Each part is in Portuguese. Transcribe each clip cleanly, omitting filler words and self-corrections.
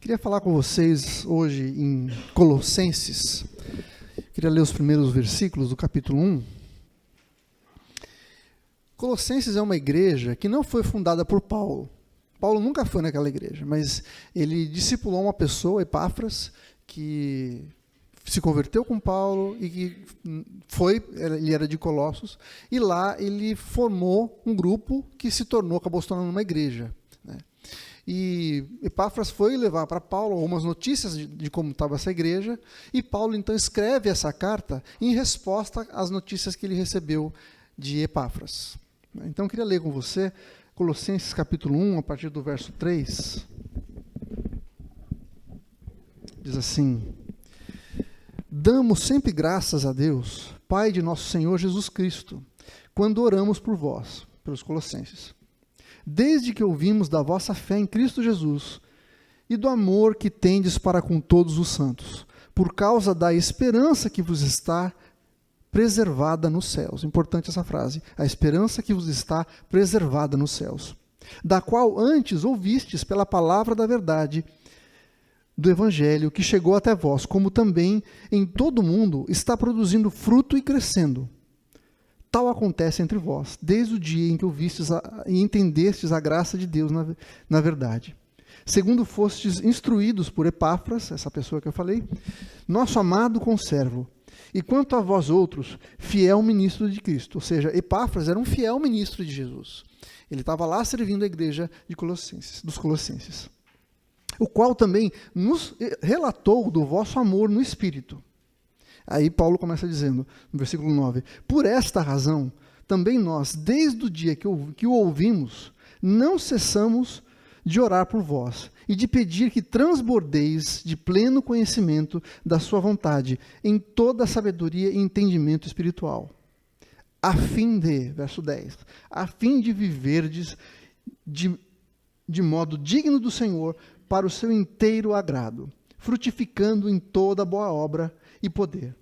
Queria falar com vocês hoje em Colossenses. Queria ler os primeiros versículos do capítulo 1. Colossenses é uma igreja que não foi fundada por Paulo. Paulo nunca foi naquela igreja, mas ele discipulou uma pessoa, Epáfras, que se converteu com Paulo e que ele era de Colossos, e lá ele formou um grupo que acabou se tornando uma igreja, né? E Epáfras foi levar para Paulo algumas notícias de como estava essa igreja, e Paulo então escreve essa carta em resposta às notícias que ele recebeu de Epáfras. Então eu queria ler com você Colossenses capítulo 1, a partir do verso 3. Diz assim: Damos sempre graças a Deus, Pai de nosso Senhor Jesus Cristo, quando oramos por vós, pelos colossenses, desde que ouvimos da vossa fé em Cristo Jesus e do amor que tendes para com todos os santos, por causa da esperança que vos está preservada nos céus. Importante essa frase, a esperança que vos está preservada nos céus, da qual antes ouvistes pela palavra da verdade do Evangelho que chegou até vós, como também em todo o mundo está produzindo fruto e crescendo. Tal acontece entre vós, desde o dia em que ouvistes e entendestes a graça de Deus na verdade. Segundo fostes instruídos por Epáfras, essa pessoa que eu falei, nosso amado conservo, e quanto a vós outros, fiel ministro de Cristo. Ou seja, Epáfras era um fiel ministro de Jesus. Ele estava lá servindo a igreja dos Colossenses, o qual também nos relatou do vosso amor no Espírito. Aí Paulo começa dizendo, no versículo 9, por esta razão, também nós, desde o dia que o ouvimos, não cessamos de orar por vós e de pedir que transbordeis de pleno conhecimento da sua vontade, em toda a sabedoria e entendimento espiritual, a fim de, verso 10, a fim de viverdes de modo digno do Senhor, para o seu inteiro agrado, frutificando em toda boa obra e poder,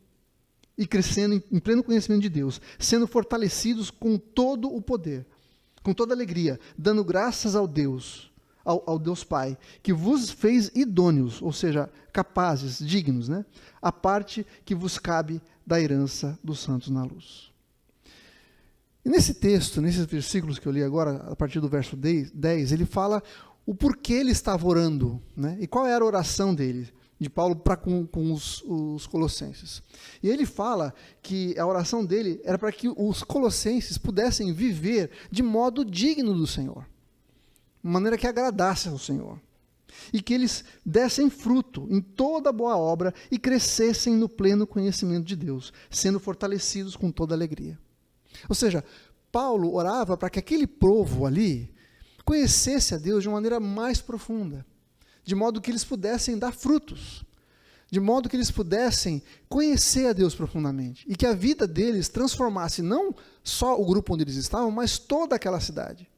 e crescendo em pleno conhecimento de Deus, sendo fortalecidos com todo o poder, com toda alegria, dando graças ao Deus Pai, que vos fez idôneos, ou seja, capazes, dignos, né? A parte que vos cabe da herança dos santos na luz. E nesse texto, nesses versículos que eu li agora, a partir do verso 10, ele fala o porquê ele estava orando, né? E qual era a oração dele, de Paulo para com os colossenses. E ele fala que a oração dele era para que os colossenses pudessem viver de modo digno do Senhor, de maneira que agradasse ao Senhor, e que eles dessem fruto em toda boa obra e crescessem no pleno conhecimento de Deus, sendo fortalecidos com toda alegria. Ou seja, Paulo orava para que aquele povo ali conhecesse a Deus de uma maneira mais profunda, de modo que eles pudessem dar frutos, de modo que eles pudessem conhecer a Deus profundamente, e que a vida deles transformasse não só o grupo onde eles estavam, mas toda aquela cidade.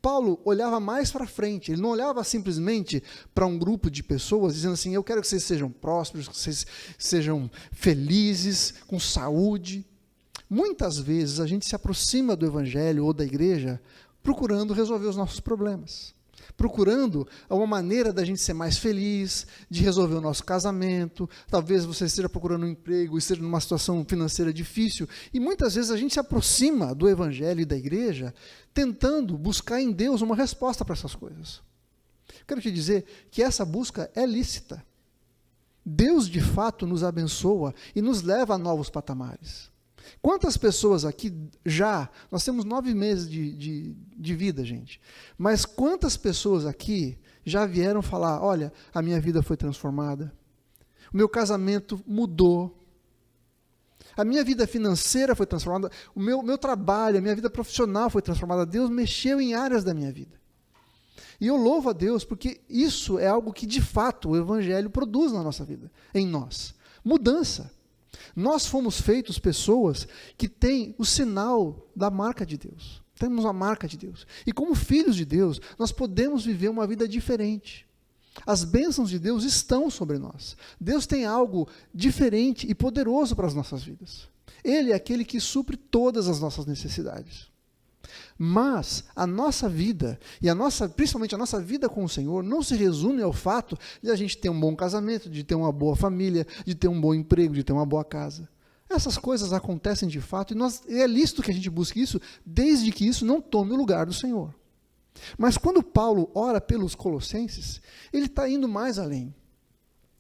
Paulo olhava mais para frente, ele não olhava simplesmente para um grupo de pessoas, dizendo assim, eu quero que vocês sejam prósperos, que vocês sejam felizes, com saúde. Muitas vezes a gente se aproxima do Evangelho ou da igreja procurando resolver os nossos problemas, procurando uma maneira da gente ser mais feliz, de resolver o nosso casamento. Talvez você esteja procurando um emprego e esteja numa situação financeira difícil, e muitas vezes a gente se aproxima do Evangelho e da igreja tentando buscar em Deus uma resposta para essas coisas. Quero te dizer que essa busca é lícita. Deus de fato nos abençoa e nos leva a novos patamares. Quantas pessoas aqui nós temos 9 meses de vida, gente, mas quantas pessoas aqui já vieram falar, olha, a minha vida foi transformada, o meu casamento mudou, a minha vida financeira foi transformada, o meu trabalho, a minha vida profissional foi transformada, Deus mexeu em áreas da minha vida. E eu louvo a Deus porque isso é algo que de fato o Evangelho produz na nossa vida, em nós, mudança. Nós fomos feitos pessoas que têm o sinal da marca de Deus. Temos a marca de Deus. E como filhos de Deus, nós podemos viver uma vida diferente. As bênçãos de Deus estão sobre nós. Deus tem algo diferente e poderoso para as nossas vidas. Ele é aquele que supre todas as nossas necessidades. Mas a nossa vida, principalmente a nossa vida com o Senhor, não se resume ao fato de a gente ter um bom casamento, de ter uma boa família, de ter um bom emprego, de ter uma boa casa. Essas coisas acontecem de fato e é lícito que a gente busque isso, desde que isso não tome o lugar do Senhor. Mas quando Paulo ora pelos colossenses, ele está indo mais além.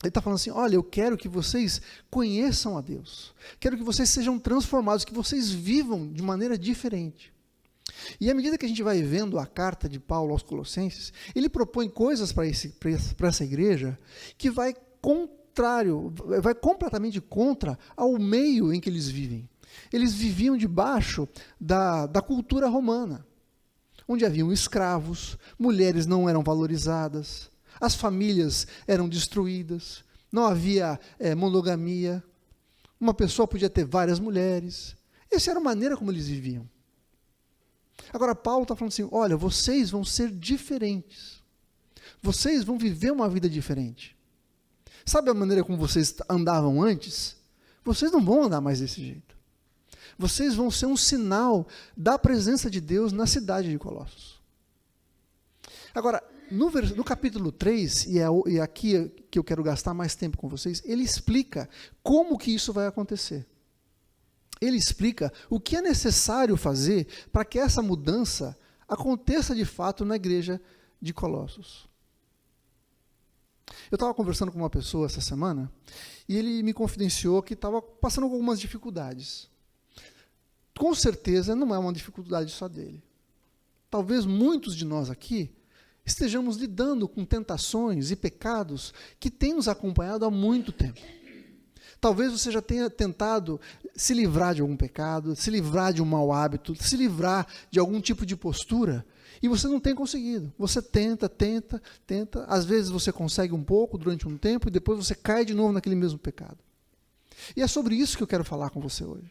Ele está falando assim, olha, eu quero que vocês conheçam a Deus. Quero que vocês sejam transformados, que vocês vivam de maneira diferente. E à medida que a gente vai vendo a carta de Paulo aos Colossenses, ele propõe coisas para essa igreja que vai completamente contra ao meio em que eles vivem. Eles viviam debaixo da cultura romana, onde haviam escravos, mulheres não eram valorizadas, as famílias eram destruídas, não havia monogamia, uma pessoa podia ter várias mulheres. Essa era a maneira como eles viviam. Agora Paulo está falando assim, olha, vocês vão ser diferentes, vocês vão viver uma vida diferente. Sabe a maneira como vocês andavam antes? Vocês não vão andar mais desse jeito. Vocês vão ser um sinal da presença de Deus na cidade de Colossos. Agora, no capítulo 3, e aqui que eu quero gastar mais tempo com vocês, ele explica como que isso vai acontecer. Ele explica o que é necessário fazer para que essa mudança aconteça de fato na igreja de Colossos. Eu estava conversando com uma pessoa essa semana, e ele me confidenciou que estava passando por algumas dificuldades. Com certeza não é uma dificuldade só dele. Talvez muitos de nós aqui estejamos lidando com tentações e pecados que têm nos acompanhado há muito tempo. Talvez você já tenha tentado se livrar de algum pecado, se livrar de um mau hábito, se livrar de algum tipo de postura, e você não tem conseguido. Você tenta, às vezes você consegue um pouco durante um tempo, e depois você cai de novo naquele mesmo pecado. E é sobre isso que eu quero falar com você hoje.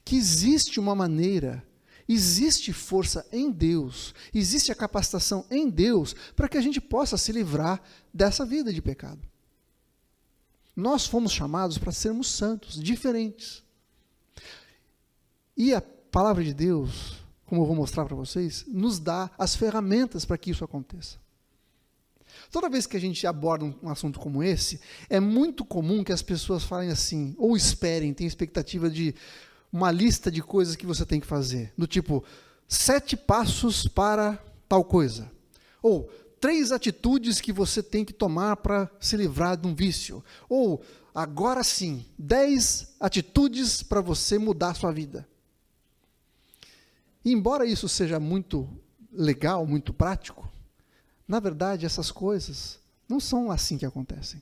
Que existe uma maneira, existe força em Deus, existe a capacitação em Deus, para que a gente possa se livrar dessa vida de pecado. Nós fomos chamados para sermos santos, diferentes. E a palavra de Deus, como eu vou mostrar para vocês, nos dá as ferramentas para que isso aconteça. Toda vez que a gente aborda um assunto como esse, é muito comum que as pessoas falem assim, ou esperem, tenham expectativa de uma lista de coisas que você tem que fazer, do tipo, 7 passos para tal coisa, ou 3 atitudes que você tem que tomar para se livrar de um vício. Ou, agora sim, 10 atitudes para você mudar a sua vida. E embora isso seja muito legal, muito prático, na verdade essas coisas não são assim que acontecem.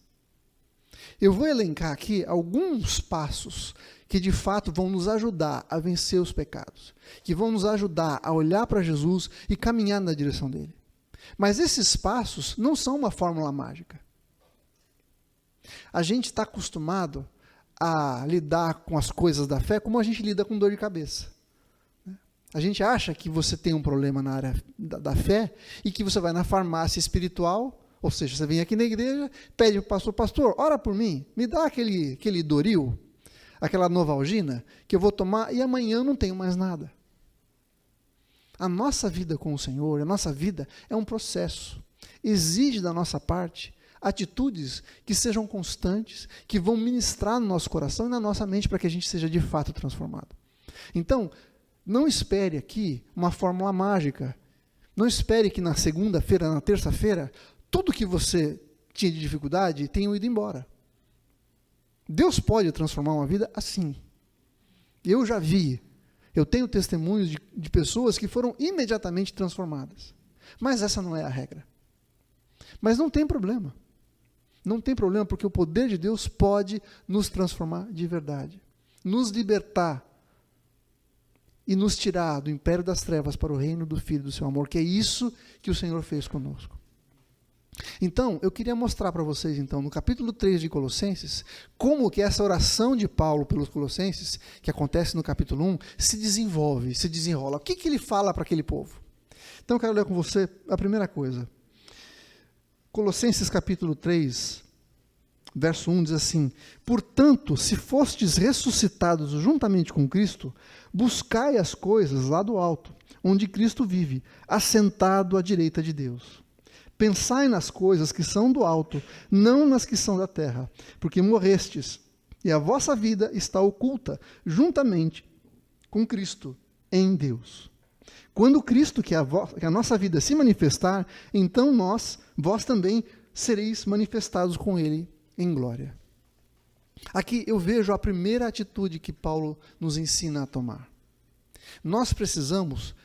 Eu vou elencar aqui alguns passos que de fato vão nos ajudar a vencer os pecados, que vão nos ajudar a olhar para Jesus e caminhar na direção dele. Mas esses passos não são uma fórmula mágica. A gente está acostumado a lidar com as coisas da fé como a gente lida com dor de cabeça. A gente acha que você tem um problema na área da fé e que você vai na farmácia espiritual, ou seja, você vem aqui na igreja, pede para o pastor, ora por mim, me dá aquele Doril, aquela Novalgina, que eu vou tomar e amanhã eu não tenho mais nada. A nossa vida com o Senhor, a nossa vida é um processo. Exige da nossa parte atitudes que sejam constantes, que vão ministrar no nosso coração e na nossa mente para que a gente seja de fato transformado. Então, não espere aqui uma fórmula mágica. Não espere que na segunda-feira, na terça-feira, tudo que você tinha de dificuldade tenha ido embora. Deus pode transformar uma vida assim. Eu já vi. Eu tenho testemunhos de pessoas que foram imediatamente transformadas. Mas essa não é a regra. Mas não tem problema. Não tem problema, porque o poder de Deus pode nos transformar de verdade. Nos libertar e nos tirar do império das trevas para o reino do Filho do seu amor, que é isso que o Senhor fez conosco. Então, eu queria mostrar para vocês, então, no capítulo 3 de Colossenses, como que essa oração de Paulo pelos Colossenses, que acontece no capítulo 1, se desenvolve, se desenrola. O que ele fala para aquele povo? Então, eu quero ler com você a primeira coisa. Colossenses capítulo 3, verso 1 diz assim: portanto, se fostes ressuscitados juntamente com Cristo, buscai as coisas lá do alto, onde Cristo vive, assentado à direita de Deus. Pensai nas coisas que são do alto, não nas que são da terra, porque morrestes, e a vossa vida está oculta juntamente com Cristo em Deus. Quando Cristo, que é a nossa vida, se manifestar, então vós também sereis manifestados com Ele em glória. Aqui eu vejo a primeira atitude que Paulo nos ensina a tomar. Nós precisamos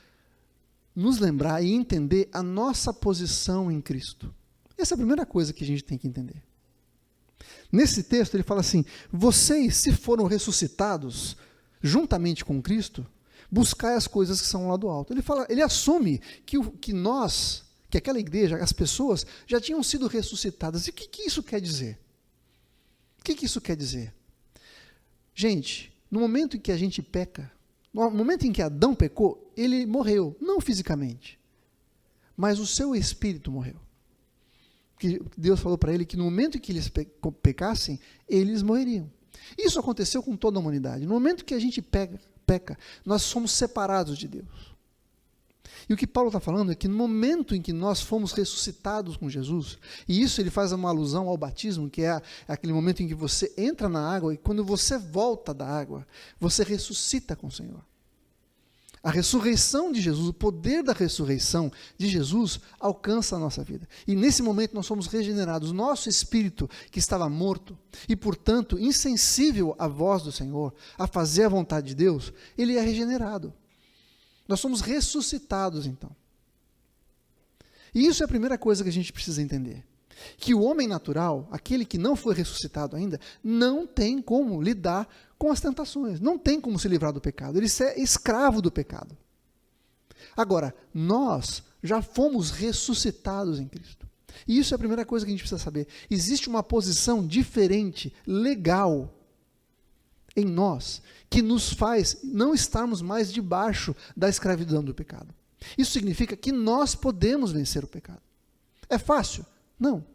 nos lembrar e entender a nossa posição em Cristo. Essa é a primeira coisa que a gente tem que entender. Nesse texto ele fala assim: vocês, se foram ressuscitados juntamente com Cristo, buscai as coisas que são lá do alto. Ele assume que aquela igreja, as pessoas, já tinham sido ressuscitadas. E o que isso quer dizer? O que isso quer dizer? Gente, no momento em que a gente peca, no momento em que Adão pecou, ele morreu, não fisicamente, mas o seu espírito morreu. Que Deus falou para ele que no momento em que eles pecassem, eles morreriam. Isso aconteceu com toda a humanidade. No momento que a gente peca, nós somos separados de Deus. E o que Paulo está falando é que no momento em que nós fomos ressuscitados com Jesus, e isso ele faz uma alusão ao batismo, que é aquele momento em que você entra na água e quando você volta da água, você ressuscita com o Senhor. A ressurreição de Jesus, o poder da ressurreição de Jesus alcança a nossa vida. E nesse momento nós somos regenerados. Nosso espírito, que estava morto e, portanto, insensível à voz do Senhor, a fazer a vontade de Deus, ele é regenerado. Nós somos ressuscitados, então. E isso é a primeira coisa que a gente precisa entender. Que o homem natural, aquele que não foi ressuscitado ainda, não tem como lidar com as tentações, não tem como se livrar do pecado, ele é escravo do pecado. Agora, nós já fomos ressuscitados em Cristo. E isso é a primeira coisa que a gente precisa saber. Existe uma posição diferente, legal, em nós, que nos faz não estarmos mais debaixo da escravidão do pecado. Isso significa que nós podemos vencer o pecado. É fácil? Não.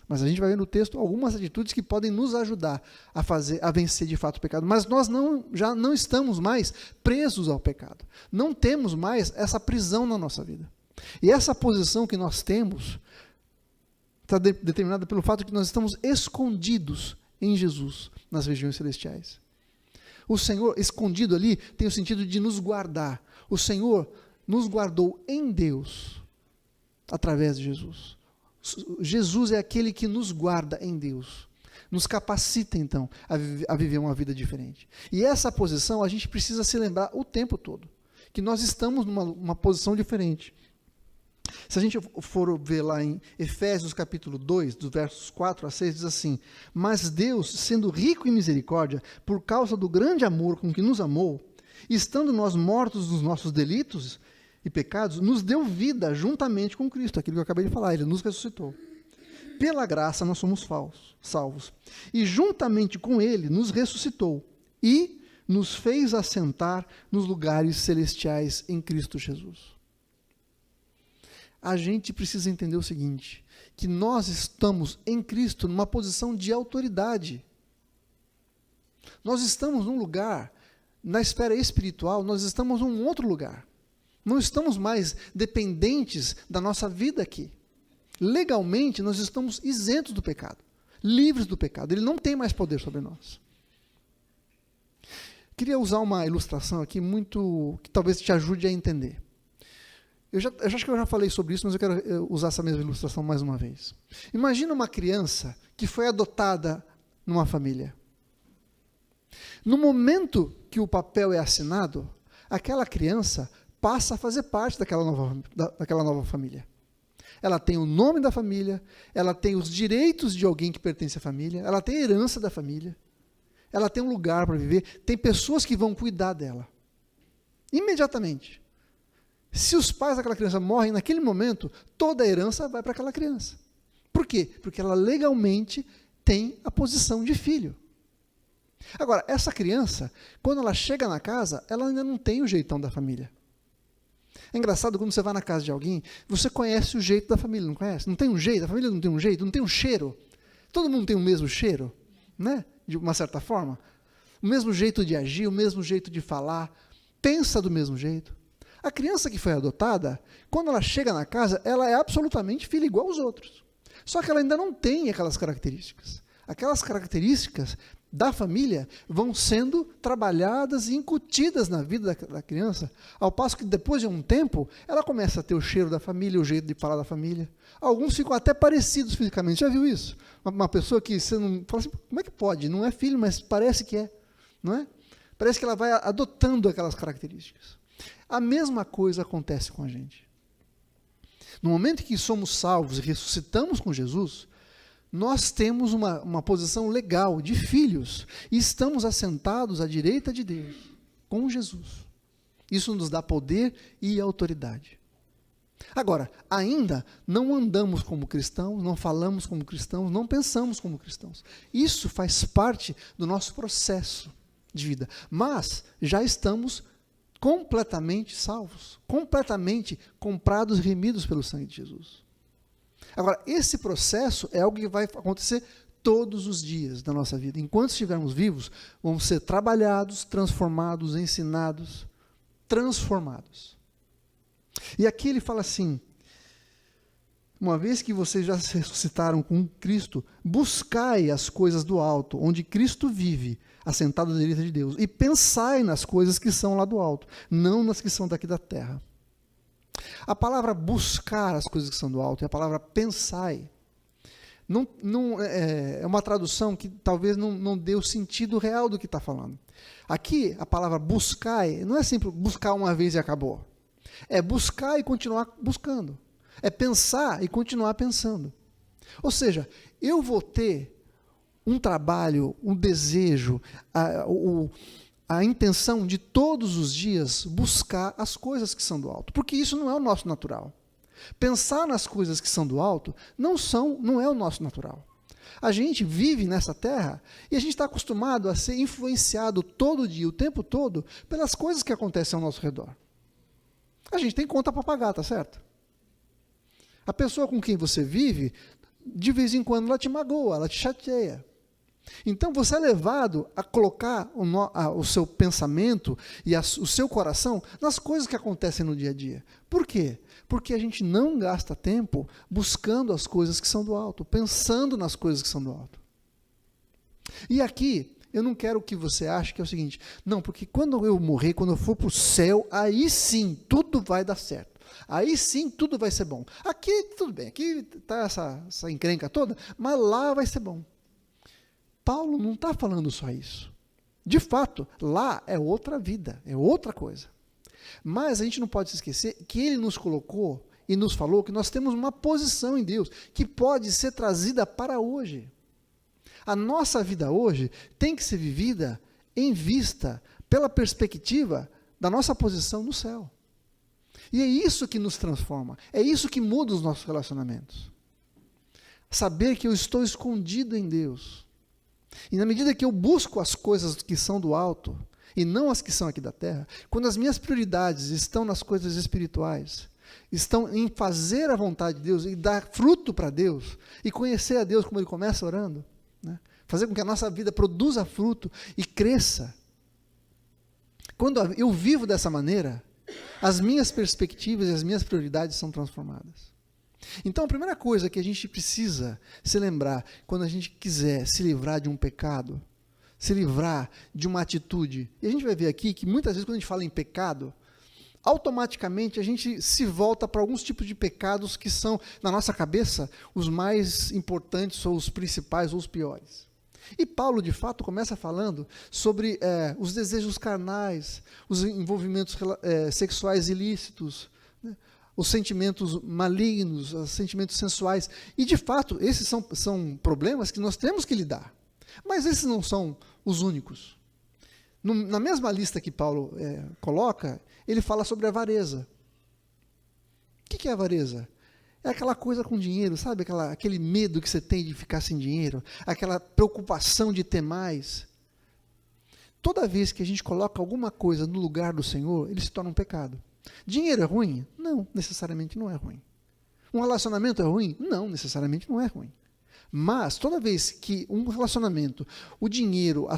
Mas a gente vai ver no texto algumas atitudes que podem nos ajudar a vencer de fato o pecado. Mas nós já não estamos mais presos ao pecado. Não temos mais essa prisão na nossa vida. E essa posição que nós temos está determinada pelo fato que nós estamos escondidos em Jesus, nas regiões celestiais. O Senhor, escondido ali, tem o sentido de nos guardar. O Senhor nos guardou em Deus, através de Jesus. Jesus é aquele que nos guarda em Deus. Nos capacita, então, a viver uma vida diferente. E essa posição, a gente precisa se lembrar o tempo todo. Que nós estamos numa posição diferente. Se a gente for ver lá em Efésios capítulo 2, dos versos 4 a 6, diz assim: mas Deus, sendo rico em misericórdia, por causa do grande amor com que nos amou, estando nós mortos nos nossos delitos e pecados, nos deu vida juntamente com Cristo, aquilo que eu acabei de falar, Ele nos ressuscitou. Pela graça nós somos salvos. E juntamente com Ele nos ressuscitou e nos fez assentar nos lugares celestiais em Cristo Jesus. A gente precisa entender o seguinte, que nós estamos em Cristo numa posição de autoridade. Nós estamos num lugar, na esfera espiritual, nós estamos num outro lugar. Não estamos mais dependentes da nossa vida aqui. Legalmente, nós estamos isentos do pecado, livres do pecado. Ele não tem mais poder sobre nós. Queria usar uma ilustração aqui que talvez te ajude a entender. Eu acho que eu já falei sobre isso, mas eu quero usar essa mesma ilustração mais uma vez. Imagina uma criança que foi adotada numa família. No momento que o papel é assinado, aquela criança passa a fazer parte daquela nova família. Ela tem o nome da família, ela tem os direitos de alguém que pertence à família, ela tem a herança da família, ela tem um lugar para viver, tem pessoas que vão cuidar dela. Imediatamente. Se os pais daquela criança morrem naquele momento, toda a herança vai para aquela criança. Por quê? Porque ela legalmente tem a posição de filho. Agora, essa criança, quando ela chega na casa, ela ainda não tem o jeitão da família. É engraçado quando você vai na casa de alguém, você conhece o jeito da família, não conhece? Não tem um jeito, a família não tem um jeito, não tem um cheiro. Todo mundo tem o mesmo cheiro, né? De uma certa forma. O mesmo jeito de agir, o mesmo jeito de falar, pensa do mesmo jeito. A criança que foi adotada, quando ela chega na casa, ela é absolutamente filha igual aos outros. Só que ela ainda não tem aquelas características. Aquelas características da família vão sendo trabalhadas e incutidas na vida da criança, ao passo que depois de um tempo, ela começa a ter o cheiro da família, o jeito de falar da família. Alguns ficam até parecidos fisicamente. Já viu isso? Uma pessoa que você não fala assim, como é que pode? Não é filho, mas parece que é. Não é? Parece que ela vai adotando aquelas características. A mesma coisa acontece com a gente. No momento em que somos salvos e ressuscitamos com Jesus, nós temos uma posição legal de filhos e estamos assentados à direita de Deus, com Jesus. Isso nos dá poder e autoridade. Agora, ainda não andamos como cristãos, não falamos como cristãos, não pensamos como cristãos. Isso faz parte do nosso processo de vida, mas já estamos completamente salvos, completamente comprados e remidos pelo sangue de Jesus. Agora, esse processo é algo que vai acontecer todos os dias da nossa vida. Enquanto estivermos vivos, vamos ser trabalhados, transformados, ensinados, transformados. E aqui ele fala assim, uma vez que vocês já se ressuscitaram com Cristo, buscai as coisas do alto, onde Cristo vive, assentado à direita de Deus, e pensai nas coisas que são lá do alto, não nas que são daqui da terra. A palavra buscar as coisas que são do alto e a palavra pensai é uma tradução que talvez não dê o sentido real do que está falando. Aqui, a palavra buscai não é sempre buscar uma vez e acabou. É buscar e continuar buscando. É pensar e continuar pensando. Ou seja, eu vou ter um trabalho, um desejo, a intenção de todos os dias buscar as coisas que são do alto, porque isso não é o nosso natural. Pensar nas coisas que são do alto não é o nosso natural. A gente vive nessa terra e a gente está acostumado a ser influenciado todo dia, o tempo todo, pelas coisas que acontecem ao nosso redor. A gente tem conta para pagar, tá certo? A pessoa com quem você vive, de vez em quando ela te magoa, ela te chateia. Então você é levado a colocar o seu pensamento e o seu coração nas coisas que acontecem no dia a dia. Por quê? Porque a gente não gasta tempo buscando as coisas que são do alto, pensando nas coisas que são do alto. E aqui, eu não quero que você ache que é o seguinte, não, porque quando eu morrer, quando eu for para o céu, aí sim, tudo vai dar certo. Aí sim, tudo vai ser bom. Aqui, tudo bem, aqui está essa encrenca toda, mas lá vai ser bom. Paulo não está falando só isso. De fato, lá é outra vida, é outra coisa. Mas a gente não pode se esquecer que ele nos colocou e nos falou que nós temos uma posição em Deus que pode ser trazida para hoje. A nossa vida hoje tem que ser vivida em vista, pela perspectiva da nossa posição no céu. E é isso que nos transforma, é isso que muda os nossos relacionamentos. Saber que eu estou escondido em Deus. E na medida que eu busco as coisas que são do alto, e não as que são aqui da terra, quando as minhas prioridades estão nas coisas espirituais, estão em fazer a vontade de Deus, e dar fruto para Deus, e conhecer a Deus como Ele começa orando, né? Fazer com que a nossa vida produza fruto e cresça. Quando eu vivo dessa maneira, as minhas perspectivas e as minhas prioridades são transformadas. Então, a primeira coisa que a gente precisa se lembrar, quando a gente quiser se livrar de um pecado, se livrar de uma atitude, e a gente vai ver aqui que muitas vezes quando a gente fala em pecado, automaticamente a gente se volta para alguns tipos de pecados que são, na nossa cabeça, os mais importantes, ou os principais, ou os piores. E Paulo, de fato, começa falando sobre os desejos carnais, os envolvimentos sexuais ilícitos, né? Os sentimentos malignos, os sentimentos sensuais. E, de fato, esses são problemas que nós temos que lidar. Mas esses não são os únicos. Na mesma lista que Paulo coloca, ele fala sobre a avareza. O que é avareza? É aquela coisa com dinheiro, sabe? Aquele medo que você tem de ficar sem dinheiro, aquela preocupação de ter mais. Toda vez que a gente coloca alguma coisa no lugar do Senhor, ele se torna um pecado. Dinheiro é ruim? Não, necessariamente não é ruim. Um relacionamento é ruim? Não, necessariamente não é ruim. Mas toda vez que um relacionamento, o dinheiro, a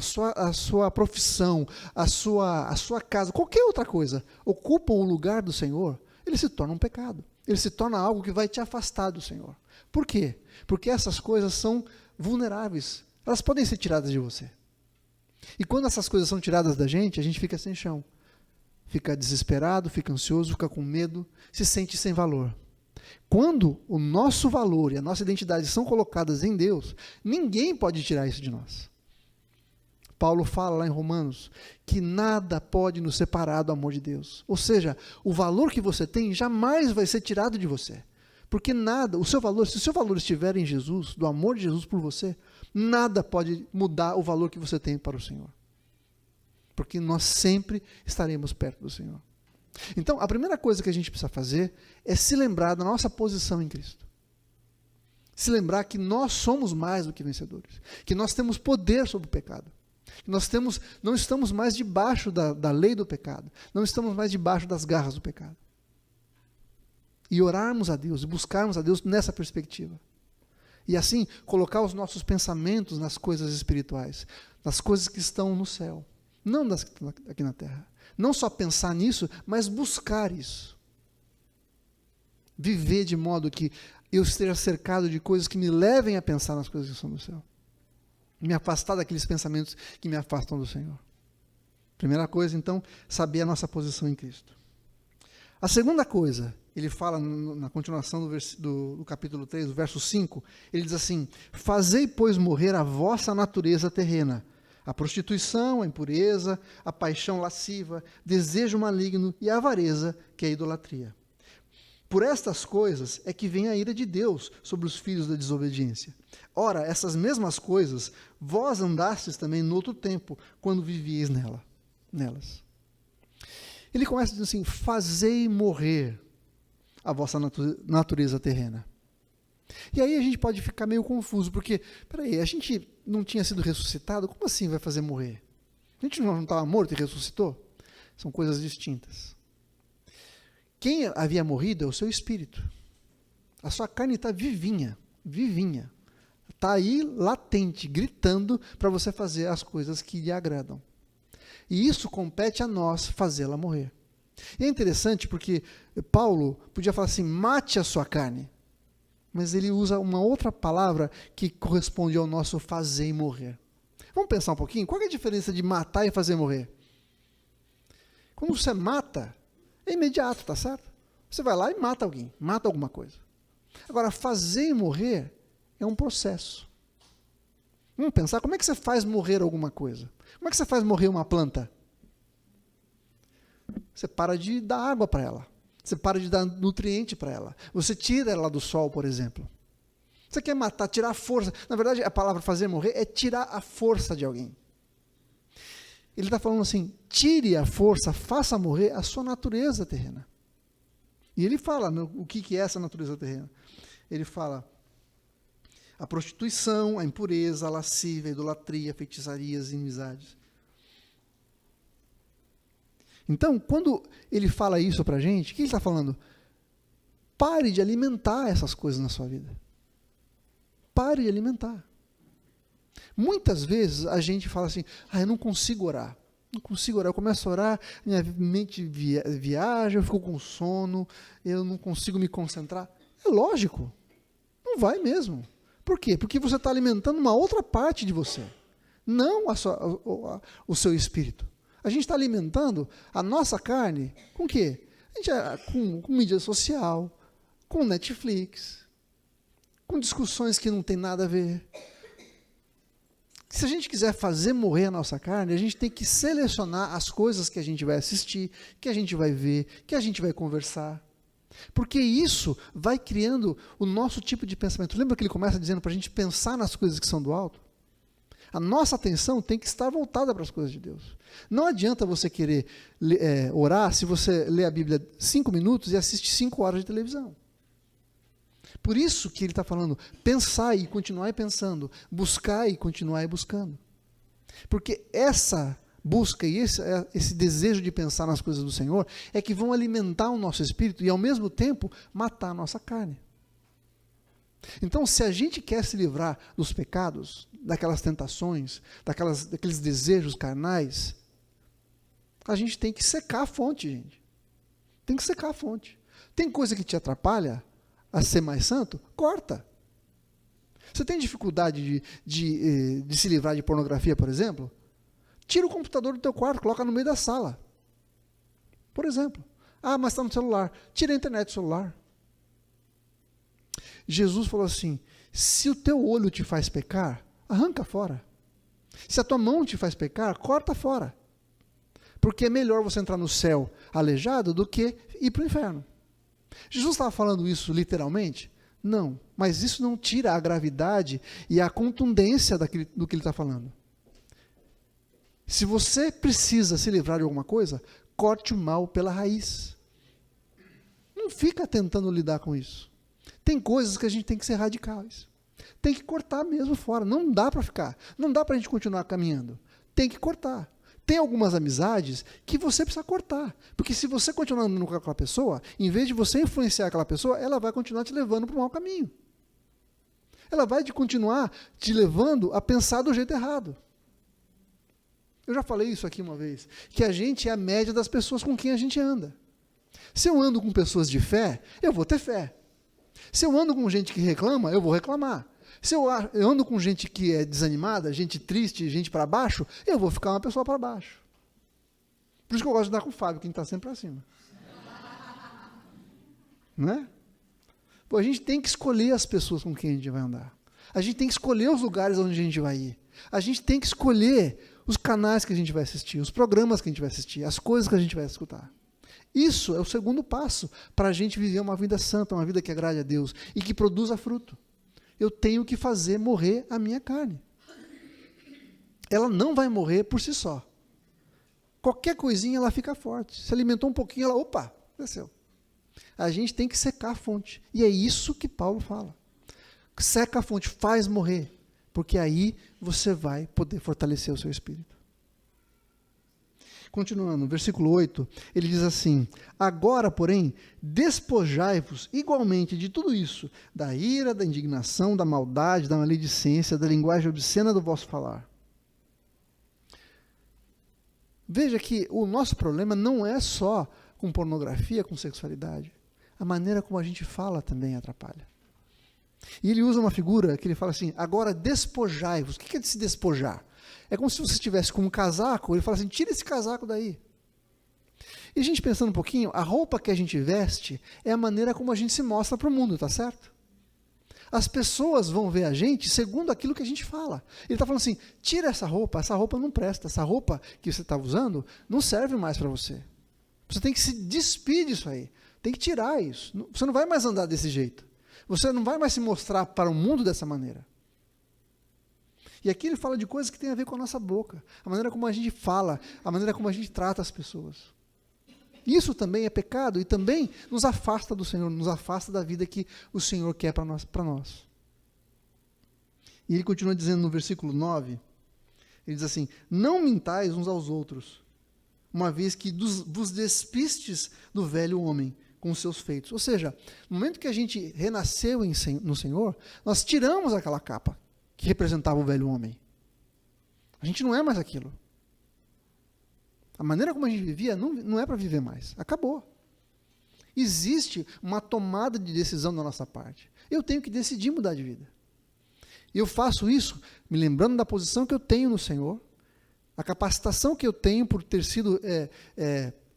sua profissão, a sua casa, qualquer outra coisa, ocupam o lugar do Senhor, ele se torna um pecado. Ele se torna algo que vai te afastar do Senhor. Por quê? Porque essas coisas são vulneráveis. Elas podem ser tiradas de você. E quando essas coisas são tiradas da gente, a gente fica sem chão. Fica desesperado, fica ansioso, fica com medo, se sente sem valor. Quando o nosso valor e a nossa identidade são colocadas em Deus, ninguém pode tirar isso de nós. Paulo fala lá em Romanos que nada pode nos separar do amor de Deus. Ou seja, o valor que você tem jamais vai ser tirado de você. Porque nada, se o seu valor estiver em Jesus, do amor de Jesus por você, nada pode mudar o valor que você tem para o Senhor. Porque nós sempre estaremos perto do Senhor. Então, a primeira coisa que a gente precisa fazer é se lembrar da nossa posição em Cristo. Se lembrar que nós somos mais do que vencedores. Que nós temos poder sobre o pecado. Que não estamos mais debaixo da lei do pecado. Não estamos mais debaixo das garras do pecado. E orarmos a Deus, e buscarmos a Deus nessa perspectiva. E assim, colocar os nossos pensamentos nas coisas espirituais. Nas coisas que estão no céu. Não aqui na terra. Não só pensar nisso, mas buscar isso. Viver de modo que eu esteja cercado de coisas que me levem a pensar nas coisas que são do céu. Me afastar daqueles pensamentos que me afastam do Senhor. Primeira coisa, então, saber a nossa posição em Cristo. A segunda coisa, ele fala na continuação do capítulo 3, do verso 5, ele diz assim: fazei, pois, morrer a vossa natureza terrena, a prostituição, a impureza, a paixão lasciva, desejo maligno e a avareza, que é a idolatria. Por estas coisas é que vem a ira de Deus sobre os filhos da desobediência. Ora, essas mesmas coisas, vós andastes também no outro tempo, quando vivieis nelas. Ele começa dizendo assim: fazei morrer a vossa natureza terrena. E aí a gente pode ficar meio confuso, porque, peraí, a gente não tinha sido ressuscitado? Como assim vai fazer morrer? A gente não estava morto e ressuscitou? São coisas distintas. Quem havia morrido é o seu espírito. A sua carne está vivinha. Está aí latente, gritando para você fazer as coisas que lhe agradam. E isso compete a nós fazê-la morrer. E é interessante porque Paulo podia falar assim: mate a sua carne. Mas ele usa uma outra palavra que corresponde ao nosso fazer e morrer. Vamos pensar um pouquinho? Qual é a diferença de matar e fazer morrer? Quando você mata, é imediato, tá certo? Você vai lá e mata alguém, mata alguma coisa. Agora, fazer e morrer é um processo. Vamos pensar, como é que você faz morrer alguma coisa? Como é que você faz morrer uma planta? Você para de dar água para ela. Você para de dar nutriente para ela. Você tira ela do sol, por exemplo. Você quer matar, tirar a força. Na verdade, a palavra fazer morrer é tirar a força de alguém. Ele está falando assim: tire a força, faça morrer a sua natureza terrena. E ele fala o que é essa natureza terrena. Ele fala a prostituição, a impureza, a lascívia, a idolatria, feitiçarias e inimizades. Então, quando ele fala isso para a gente, o que ele está falando? Pare de alimentar essas coisas na sua vida. Pare de alimentar. Muitas vezes a gente fala assim: eu não consigo orar. Não consigo orar. Eu começo a orar, minha mente viaja, eu fico com sono, eu não consigo me concentrar. É lógico. Não vai mesmo. Por quê? Porque você está alimentando uma outra parte de você. Não o seu espírito. A gente está alimentando a nossa carne com o quê? Com mídia social, com Netflix, com discussões que não tem nada a ver. Se a gente quiser fazer morrer a nossa carne, a gente tem que selecionar as coisas que a gente vai assistir, que a gente vai ver, que a gente vai conversar. Porque isso vai criando o nosso tipo de pensamento. Lembra que ele começa dizendo para a gente pensar nas coisas que são do alto? A nossa atenção tem que estar voltada para as coisas de Deus. Não adianta você querer orar se você lê a Bíblia 5 minutos e assiste 5 horas de televisão. Por isso que ele está falando: pensar e continuar pensando, buscar e continuar buscando. Porque essa busca e esse desejo de pensar nas coisas do Senhor é que vão alimentar o nosso espírito e, ao mesmo tempo, matar a nossa carne. Então, se a gente quer se livrar dos pecados, daquelas tentações, daqueles desejos carnais, a gente tem que secar a fonte, gente. Tem que secar a fonte. Tem coisa que te atrapalha a ser mais santo? Corta. Você tem dificuldade de se livrar de pornografia, por exemplo? Tira o computador do teu quarto, coloca no meio da sala. Por exemplo. Ah, mas está no celular. Tira a internet do celular. Jesus falou assim, se o teu olho te faz pecar, arranca fora. Se a tua mão te faz pecar, corta fora. Porque é melhor você entrar no céu aleijado do que ir para o inferno. Jesus estava falando isso literalmente? Não, mas isso não tira a gravidade e a contundência do que ele está falando. Se você precisa se livrar de alguma coisa, corte o mal pela raiz. Não fica tentando lidar com isso. Tem coisas que a gente tem que ser radicais. Tem que cortar mesmo fora. Não dá para ficar. Não dá para a gente continuar caminhando. Tem que cortar. Tem algumas amizades que você precisa cortar. Porque se você continuar andando com aquela pessoa, em vez de você influenciar aquela pessoa, ela vai continuar te levando para o mau caminho. Ela vai continuar te levando a pensar do jeito errado. Eu já falei isso aqui uma vez, que a gente é a média das pessoas com quem a gente anda. Se eu ando com pessoas de fé, eu vou ter fé. Se eu ando com gente que reclama, eu vou reclamar. Se eu ando com gente que é desanimada, gente triste, gente para baixo, eu vou ficar uma pessoa para baixo. Por isso que eu gosto de andar com o Fábio, que está sempre para cima. Não é? Pô, a gente tem que escolher as pessoas com quem a gente vai andar. A gente tem que escolher os lugares onde a gente vai ir. A gente tem que escolher os canais que a gente vai assistir, os programas que a gente vai assistir, as coisas que a gente vai escutar. Isso é o segundo passo para a gente viver uma vida santa, uma vida que agrade a Deus e que produza fruto. Eu tenho que fazer morrer a minha carne. Ela não vai morrer por si só. Qualquer coisinha ela fica forte. Se alimentou um pouquinho, ela, opa, cresceu. A gente tem que secar a fonte. E é isso que Paulo fala. Seca a fonte, faz morrer. Porque aí você vai poder fortalecer o seu espírito. Continuando, versículo 8, ele diz assim, agora, porém, despojai-vos igualmente de tudo isso, da ira, da indignação, da maldade, da maledicência, da linguagem obscena do vosso falar. Veja que o nosso problema não é só com pornografia, com sexualidade. A maneira como a gente fala também atrapalha. E ele usa uma figura que ele fala assim, agora despojai-vos. O que é de se despojar? É como se você estivesse com um casaco, ele fala assim, tira esse casaco daí. E a gente pensando um pouquinho, a roupa que a gente veste é a maneira como a gente se mostra para o mundo, tá certo? As pessoas vão ver a gente segundo aquilo que a gente fala. Ele está falando assim, tira essa roupa não presta, essa roupa que você está usando não serve mais para você. Você tem que se despir disso aí, tem que tirar isso. Você não vai mais andar desse jeito. Você não vai mais se mostrar para o mundo dessa maneira. E aqui ele fala de coisas que têm a ver com a nossa boca, a maneira como a gente fala, a maneira como a gente trata as pessoas. Isso também é pecado e também nos afasta do Senhor, nos afasta da vida que o Senhor quer para nós. E ele continua dizendo no versículo 9, ele diz assim, não mintais uns aos outros, uma vez que vos despistes do velho homem com os seus feitos. Ou seja, no momento que a gente renasceu no Senhor, nós tiramos aquela capa que representava o velho homem. A gente não é mais aquilo. A maneira como a gente vivia não é para viver mais. Acabou. Existe uma tomada de decisão da nossa parte. Eu tenho que decidir mudar de vida. E eu faço isso me lembrando da posição que eu tenho no Senhor, a capacitação que eu tenho por ter sido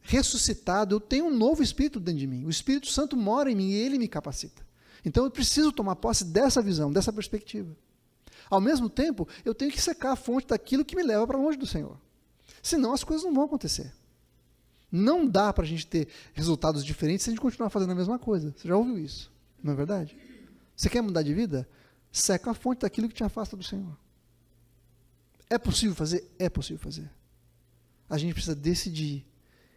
ressuscitado. Eu tenho um novo Espírito dentro de mim. O Espírito Santo mora em mim e ele me capacita. Então eu preciso tomar posse dessa visão, dessa perspectiva. Ao mesmo tempo, eu tenho que secar a fonte daquilo que me leva para longe do Senhor. Senão as coisas não vão acontecer. Não dá para a gente ter resultados diferentes se a gente continuar fazendo a mesma coisa. Você já ouviu isso? Não é verdade? Você quer mudar de vida? Seca a fonte daquilo que te afasta do Senhor. É possível fazer? É possível fazer. A gente precisa decidir,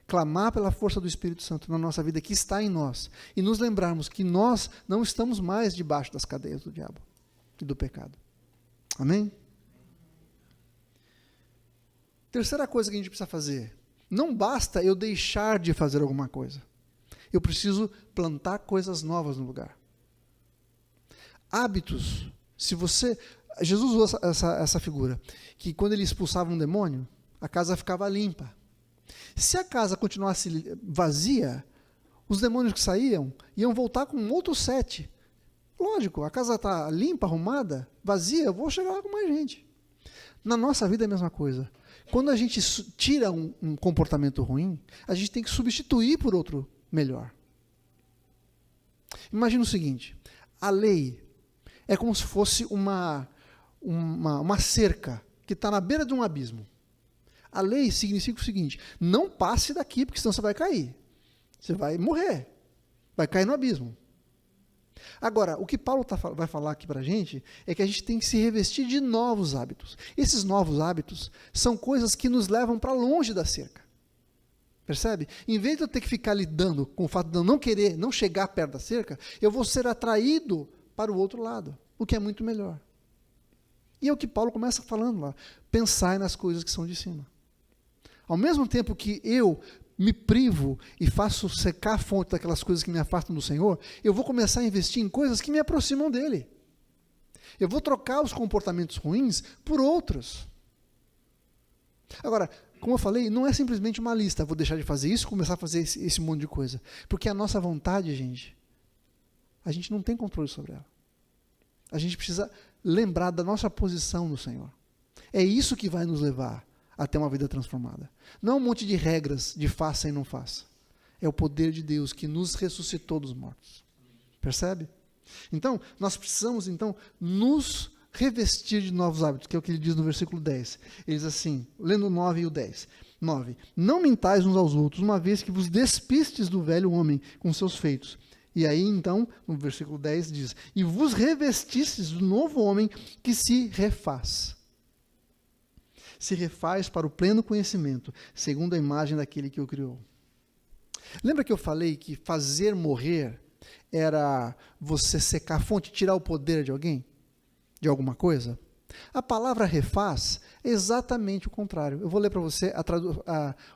clamar pela força do Espírito Santo na nossa vida que está em nós e nos lembrarmos que nós não estamos mais debaixo das cadeias do diabo e do pecado. Amém? Terceira coisa que a gente precisa fazer. Não basta eu deixar de fazer alguma coisa. Eu preciso plantar coisas novas no lugar. Hábitos. Jesus usou essa figura, que quando ele expulsava um demônio, a casa ficava limpa. Se a casa continuasse vazia, os demônios que saíam iam voltar com outros 7. Lógico, a casa está limpa, arrumada, vazia, eu vou chegar lá com mais gente. Na nossa vida é a mesma coisa. Quando a gente tira um comportamento ruim, a gente tem que substituir por outro melhor. Imagina o seguinte, a lei é como se fosse uma cerca que está na beira de um abismo. A lei significa o seguinte, não passe daqui, porque senão você vai cair. Você vai morrer, vai cair no abismo. Agora, o que Paulo vai falar aqui para a gente é que a gente tem que se revestir de novos hábitos. Esses novos hábitos são coisas que nos levam para longe da cerca. Percebe? Em vez de eu ter que ficar lidando com o fato de eu não chegar perto da cerca, eu vou ser atraído para o outro lado, o que é muito melhor. E é o que Paulo começa falando lá. Pensai nas coisas que são de cima. Ao mesmo tempo que eu me privo e faço secar a fonte daquelas coisas que me afastam do Senhor, eu vou começar a investir em coisas que me aproximam dele. Eu vou trocar os comportamentos ruins por outros. Agora, como eu falei, não é simplesmente uma lista, vou deixar de fazer isso e começar a fazer esse monte de coisa. Porque a nossa vontade, gente, a gente não tem controle sobre ela. A gente precisa lembrar da nossa posição no Senhor. É isso que vai nos levar a ter uma vida transformada. Não é um monte de regras de faça e não faça. É o poder de Deus que nos ressuscitou dos mortos. Percebe? Então, nós precisamos, nos revestir de novos hábitos, que é o que ele diz no versículo 10. Ele diz assim, lendo o 9 e o 10. 9. Não mintais uns aos outros, uma vez que vos despistes do velho homem com seus feitos. E aí, então, no versículo 10 diz, e vos revestistes do novo homem que se refaz. Se refaz para o pleno conhecimento, segundo a imagem daquele que o criou. Lembra que eu falei que fazer morrer era você secar a fonte, tirar o poder de alguém? De alguma coisa? A palavra refaz é exatamente o contrário. Eu vou ler para você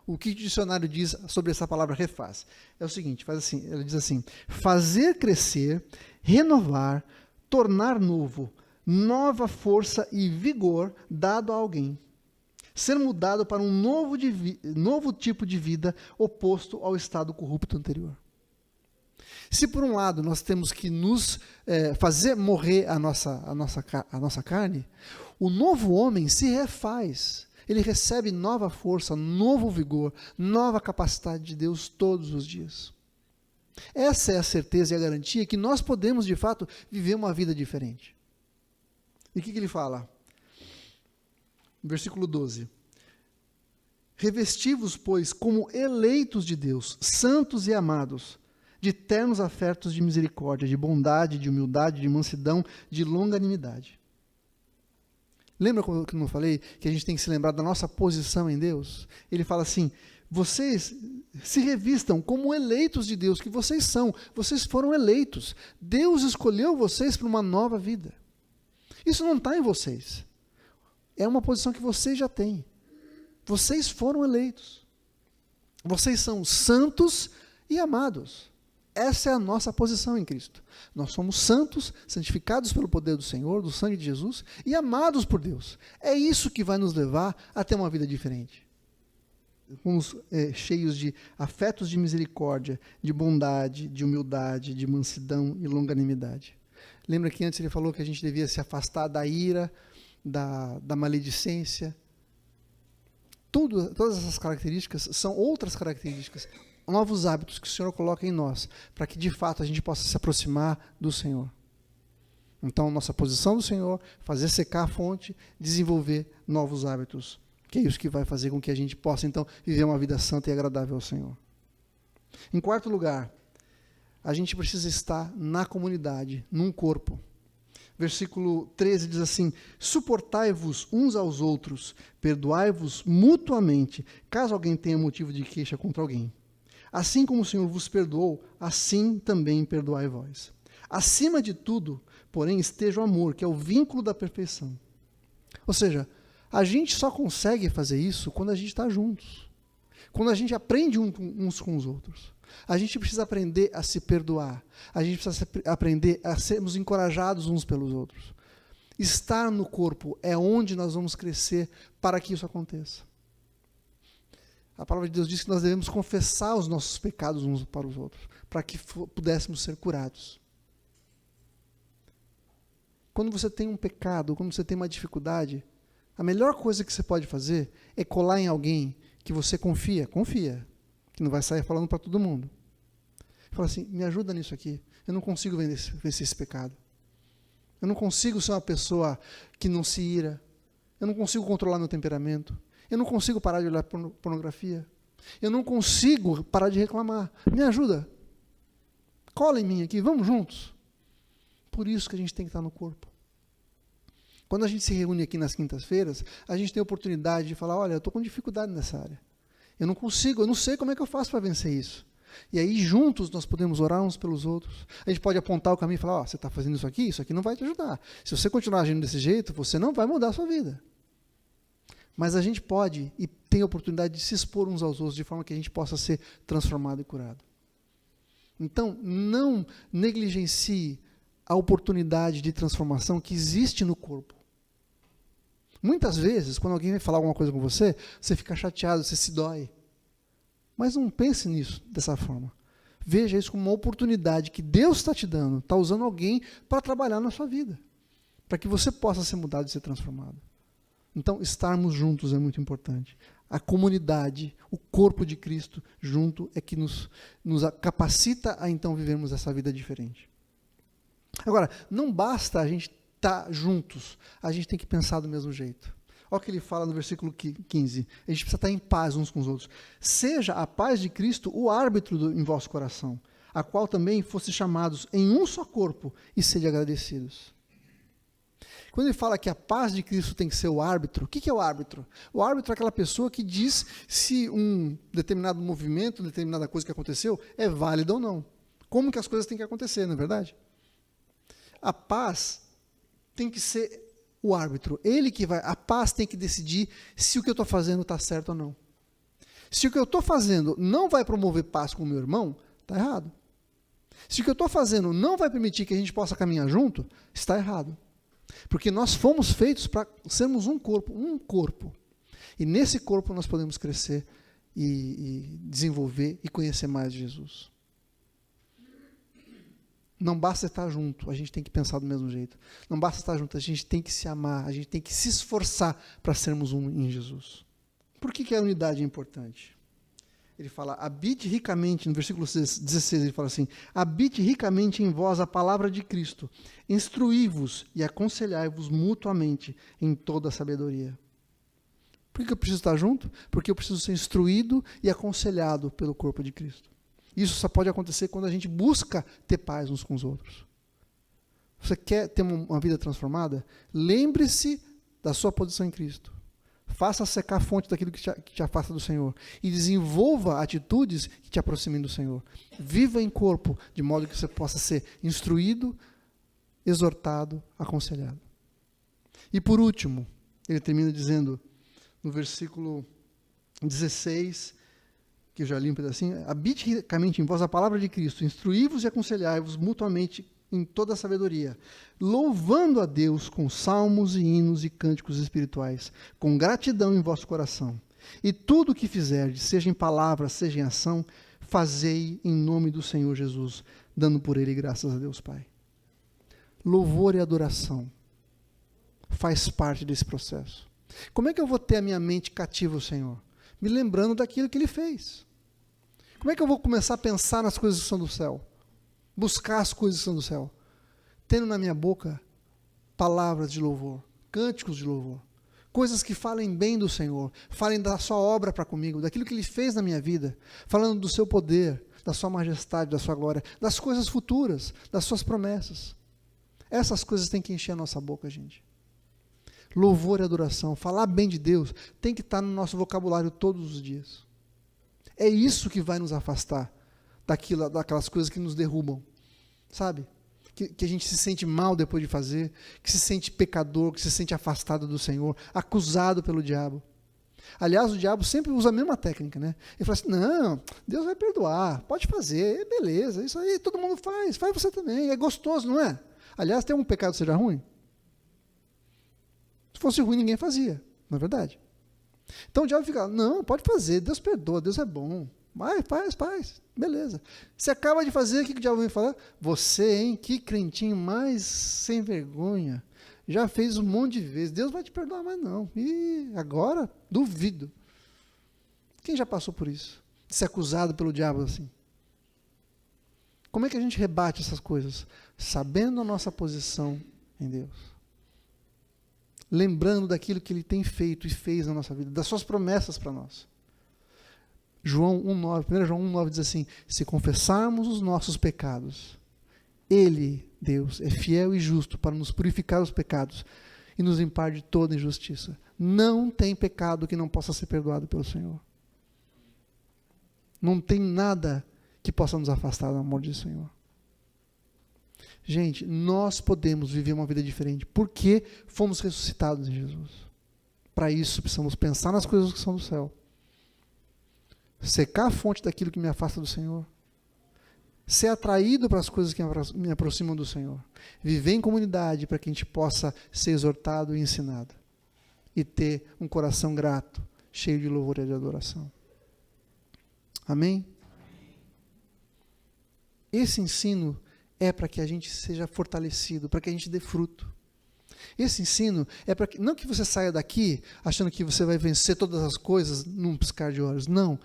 o que o dicionário diz sobre essa palavra refaz. É o seguinte, ele diz assim, fazer crescer, renovar, tornar novo, nova força e vigor dado a alguém. Ser mudado para um novo tipo de vida oposto ao estado corrupto anterior. Se por um lado nós temos que nos fazer morrer a nossa carne, o novo homem se refaz. Ele recebe nova força, novo vigor, nova capacidade de Deus todos os dias. Essa é a certeza e a garantia que nós podemos, de fato, viver uma vida diferente. E o que ele fala? Versículo 12. Revesti-vos, pois, como eleitos de Deus, santos e amados, de ternos afetos de misericórdia, de bondade, de humildade, de mansidão, de longanimidade. Lembra como eu falei que a gente tem que se lembrar da nossa posição em Deus? Ele fala assim, vocês se revistam como eleitos de Deus, que vocês são, vocês foram eleitos. Deus escolheu vocês para uma nova vida. Isso não está em vocês. É uma posição que vocês já têm. Vocês foram eleitos. Vocês são santos e amados. Essa é a nossa posição em Cristo. Nós somos santos, santificados pelo poder do Senhor, do sangue de Jesus, e amados por Deus. É isso que vai nos levar a ter uma vida diferente. Fomos cheios de afetos de misericórdia, de bondade, de humildade, de mansidão e longanimidade. Lembra que antes ele falou que a gente devia se afastar da ira, da maledicência? Todas essas características são outras características, novos hábitos que o Senhor coloca em nós, para que de fato a gente possa se aproximar do Senhor. Então, nossa posição do Senhor, fazer secar a fonte, desenvolver novos hábitos, que é isso que vai fazer com que a gente possa, então, viver uma vida santa e agradável ao Senhor. Em quarto lugar, a gente precisa estar na comunidade, num corpo. Versículo 13 diz assim, suportai-vos uns aos outros, perdoai-vos mutuamente, caso alguém tenha motivo de queixa contra alguém. Assim como o Senhor vos perdoou, assim também perdoai vós. Acima de tudo, porém, esteja o amor, que é o vínculo da perfeição. Ou seja, a gente só consegue fazer isso quando a gente está juntos. Quando a gente aprende uns com os outros, a gente precisa aprender a se perdoar. A gente precisa aprender a sermos encorajados uns pelos outros. Estar no corpo é onde nós vamos crescer para que isso aconteça. A palavra de Deus diz que nós devemos confessar os nossos pecados uns para os outros, para que pudéssemos ser curados. Quando você tem um pecado, quando você tem uma dificuldade, a melhor coisa que você pode fazer é colar em alguém que você confia, que não vai sair falando para todo mundo. Fala assim, me ajuda nisso aqui, eu não consigo vencer esse pecado. Eu não consigo ser uma pessoa que não se ira, eu não consigo controlar meu temperamento, eu não consigo parar de olhar pornografia, eu não consigo parar de reclamar, me ajuda, cola em mim aqui, vamos juntos. Por isso que a gente tem que estar no corpo. Quando a gente se reúne aqui nas quintas-feiras, a gente tem a oportunidade de falar, olha, eu estou com dificuldade nessa área. Eu não consigo, eu não sei como é que eu faço para vencer isso. E aí, juntos, nós podemos orar uns pelos outros. A gente pode apontar o caminho e falar, você está fazendo isso aqui não vai te ajudar. Se você continuar agindo desse jeito, você não vai mudar a sua vida. Mas a gente pode e tem a oportunidade de se expor uns aos outros, de forma que a gente possa ser transformado e curado. Então, não negligencie a oportunidade de transformação que existe no corpo. Muitas vezes, quando alguém vai falar alguma coisa com você, você fica chateado, você se dói. Mas não pense nisso dessa forma. Veja isso como uma oportunidade que Deus está te dando, está usando alguém para trabalhar na sua vida, para que você possa ser mudado e ser transformado. Então, estarmos juntos é muito importante. A comunidade, o corpo de Cristo junto é que nos capacita a então vivermos essa vida diferente. Agora, não basta a gente estar juntos, a gente tem que pensar do mesmo jeito. Olha o que ele fala no versículo 15. A gente precisa estar em paz uns com os outros. Seja a paz de Cristo o árbitro em vosso coração, a qual também fosse chamados em um só corpo, e sede agradecidos. Quando ele fala que a paz de Cristo tem que ser o árbitro, o que é o árbitro? O árbitro é aquela pessoa que diz se um determinado movimento, determinada coisa que aconteceu, é válida ou não. Como que as coisas têm que acontecer, não é verdade? A paz tem que ser o árbitro. A paz tem que decidir se o que eu estou fazendo está certo ou não. Se o que eu estou fazendo não vai promover paz com o meu irmão, está errado. Se o que eu estou fazendo não vai permitir que a gente possa caminhar junto, está errado. Porque nós fomos feitos para sermos um corpo. E nesse corpo nós podemos crescer e desenvolver e conhecer mais de Jesus. Não basta estar junto, a gente tem que pensar do mesmo jeito. Não basta estar junto, a gente tem que se amar, a gente tem que se esforçar para sermos um em Jesus. Por que a unidade é importante? Ele fala, habite ricamente, no versículo 16, ele fala assim, habite ricamente em vós a palavra de Cristo, instruí-vos e aconselhai-vos mutuamente em toda a sabedoria. Por que eu preciso estar junto? Porque eu preciso ser instruído e aconselhado pelo corpo de Cristo. Isso só pode acontecer quando a gente busca ter paz uns com os outros. Você quer ter uma vida transformada? Lembre-se da sua posição em Cristo. Faça secar a fonte daquilo que te afasta do Senhor. E desenvolva atitudes que te aproximem do Senhor. Viva em corpo, de modo que você possa ser instruído, exortado, aconselhado. E por último, ele termina dizendo, no versículo 16, que eu já li um pedacinho, habite ricamente em vós a palavra de Cristo, instruí-vos e aconselhai-vos mutuamente em toda a sabedoria, louvando a Deus com salmos e hinos e cânticos espirituais, com gratidão em vosso coração. E tudo o que fizerdes, seja em palavra, seja em ação, fazei em nome do Senhor Jesus, dando por ele graças a Deus Pai. Louvor e adoração faz parte desse processo. Como é que eu vou ter a minha mente cativa ao Senhor? Me lembrando daquilo que Ele fez. Como é que eu vou começar a pensar nas coisas que são do céu? Buscar as coisas que são do céu? Tendo na minha boca palavras de louvor, cânticos de louvor, coisas que falem bem do Senhor, falem da sua obra para comigo, daquilo que Ele fez na minha vida, falando do seu poder, da sua majestade, da sua glória, das coisas futuras, das suas promessas. Essas coisas têm que encher a nossa boca, gente. Louvor e adoração, falar bem de Deus, tem que estar no nosso vocabulário todos os dias. É isso que vai nos afastar daquelas coisas que nos derrubam, sabe? Que a gente se sente mal depois de fazer, que se sente pecador, que se sente afastado do Senhor, acusado pelo diabo. Aliás, o diabo sempre usa a mesma técnica, né? Ele fala assim, não, Deus vai perdoar, pode fazer, beleza, isso aí todo mundo faz você também, é gostoso, não é? Aliás, tem algum pecado que seja ruim? Se fosse ruim, ninguém fazia, não é verdade? Então o diabo fica, não, pode fazer, Deus perdoa, Deus é bom, vai, faz, beleza. Você acaba de fazer, o que o diabo vem falar? Você, hein, que crentinho mais sem vergonha, já fez um monte de vezes, Deus vai te perdoar mais não. E agora, duvido. Quem já passou por isso? De ser acusado pelo diabo assim? Como é que a gente rebate essas coisas? Sabendo a nossa posição em Deus. Lembrando daquilo que Ele tem feito e fez na nossa vida, das suas promessas para nós. 1 João 1,9 diz assim, se confessarmos os nossos pecados, Ele, Deus, é fiel e justo para nos purificar os pecados e nos limpar de toda injustiça. Não tem pecado que não possa ser perdoado pelo Senhor. Não tem nada que possa nos afastar do amor do Senhor. Gente, nós podemos viver uma vida diferente porque fomos ressuscitados em Jesus. Para isso, precisamos pensar nas coisas que são do céu. Secar a fonte daquilo que me afasta do Senhor. Ser atraído para as coisas que me aproximam do Senhor. Viver em comunidade para que a gente possa ser exortado e ensinado. E ter um coração grato, cheio de louvor e de adoração. Amém? Esse ensino é para que a gente seja fortalecido, para que a gente dê fruto. Esse ensino é para que, não que você saia daqui achando que você vai vencer todas as coisas num piscar de olhos. Não,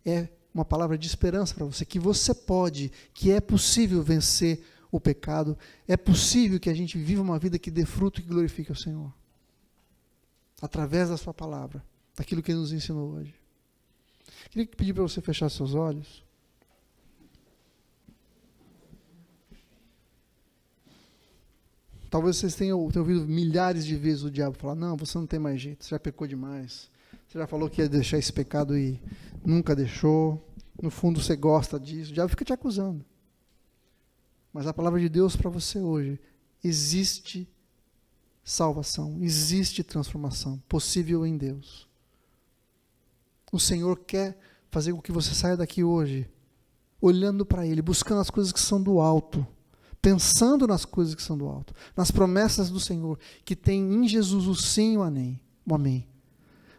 é uma palavra de esperança para você, que você pode, que é possível vencer o pecado, é possível que a gente viva uma vida que dê fruto e que glorifique ao Senhor. Através da sua palavra, daquilo que Ele nos ensinou hoje. Queria pedir para você fechar seus olhos. Talvez vocês tenham ouvido milhares de vezes o diabo falar, não, você não tem mais jeito, você já pecou demais, você já falou que ia deixar esse pecado e nunca deixou, no fundo você gosta disso, o diabo fica te acusando. Mas a palavra de Deus para você hoje, existe salvação, existe transformação, possível em Deus. O Senhor quer fazer com que você saia daqui hoje, olhando para Ele, buscando as coisas que são do alto, pensando nas coisas que são do alto, nas promessas do Senhor, que tem em Jesus o sim e o amém.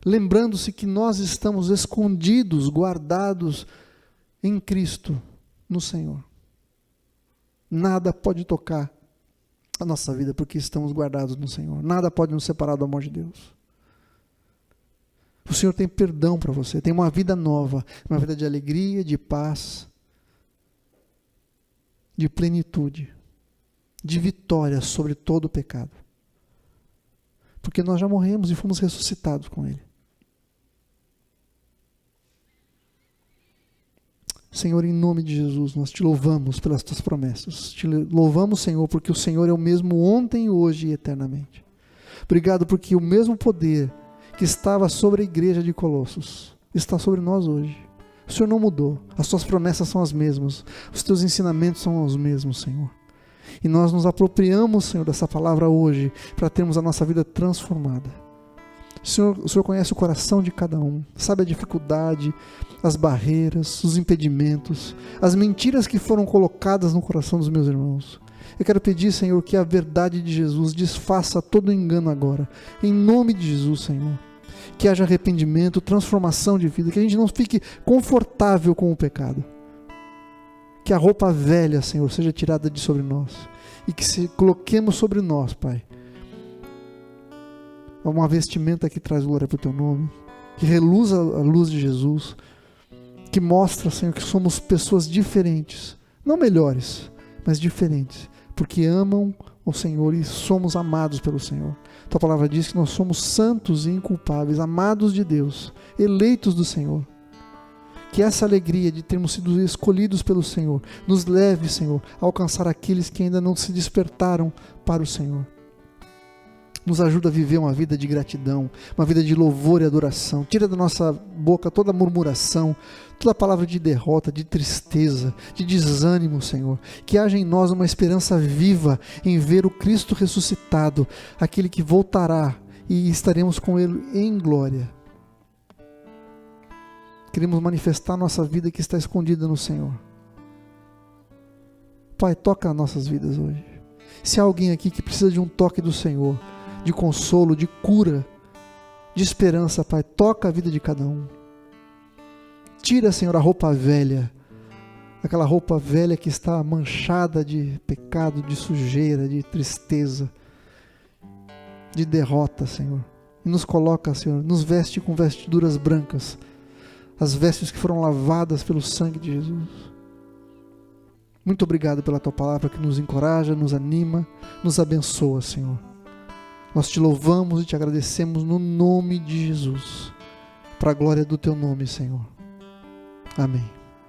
Lembrando-se que nós estamos escondidos, guardados em Cristo, no Senhor. Nada pode tocar a nossa vida, porque estamos guardados no Senhor. Nada pode nos separar do amor de Deus. O Senhor tem perdão para você, tem uma vida nova, uma vida de alegria, de paz, de plenitude, de vitória sobre todo o pecado. Porque nós já morremos e fomos ressuscitados com Ele. Senhor, em nome de Jesus, nós te louvamos pelas tuas promessas. Te louvamos, Senhor, porque o Senhor é o mesmo ontem, hoje e eternamente. Obrigado porque o mesmo poder que estava sobre a igreja de Colossos está sobre nós hoje. O Senhor não mudou, as tuas promessas são as mesmas, os teus ensinamentos são os mesmos, Senhor. E nós nos apropriamos, Senhor, dessa palavra hoje, para termos a nossa vida transformada. O Senhor conhece o coração de cada um, sabe a dificuldade, as barreiras, os impedimentos, as mentiras que foram colocadas no coração dos meus irmãos. Eu quero pedir, Senhor, que a verdade de Jesus desfaça todo engano agora, em nome de Jesus, Senhor. Que haja arrependimento, transformação de vida, que a gente não fique confortável com o pecado. Que a roupa velha, Senhor, seja tirada de sobre nós. E que coloquemos sobre nós, Pai, uma vestimenta que traz glória para o Teu nome. Que reluza a luz de Jesus. Que mostra, Senhor, que somos pessoas diferentes. Não melhores, mas diferentes. Porque amam o Senhor e somos amados pelo Senhor. Tua palavra diz que nós somos santos e inculpáveis, amados de Deus, eleitos do Senhor. Que essa alegria de termos sido escolhidos pelo Senhor nos leve, Senhor, a alcançar aqueles que ainda não se despertaram para o Senhor. Nos ajuda a viver uma vida de gratidão, uma vida de louvor e adoração. Tira da nossa boca toda murmuração, toda palavra de derrota, de tristeza, de desânimo, Senhor. Que haja em nós uma esperança viva em ver o Cristo ressuscitado, aquele que voltará e estaremos com Ele em glória. Queremos manifestar nossa vida que está escondida no Senhor. Pai, toca as nossas vidas hoje. Se há alguém aqui que precisa de um toque do Senhor, de consolo, de cura, de esperança, Pai, toca a vida de cada um. Tira, Senhor, a roupa velha, aquela roupa velha que está manchada de pecado, de sujeira, de tristeza, de derrota, Senhor. E nos coloca, Senhor, nos veste com vestiduras brancas, as vestes que foram lavadas pelo sangue de Jesus. Muito obrigado pela Tua palavra que nos encoraja, nos anima, nos abençoa, Senhor. Nós Te louvamos e Te agradecemos no nome de Jesus, para a glória do Teu nome, Senhor. Amém.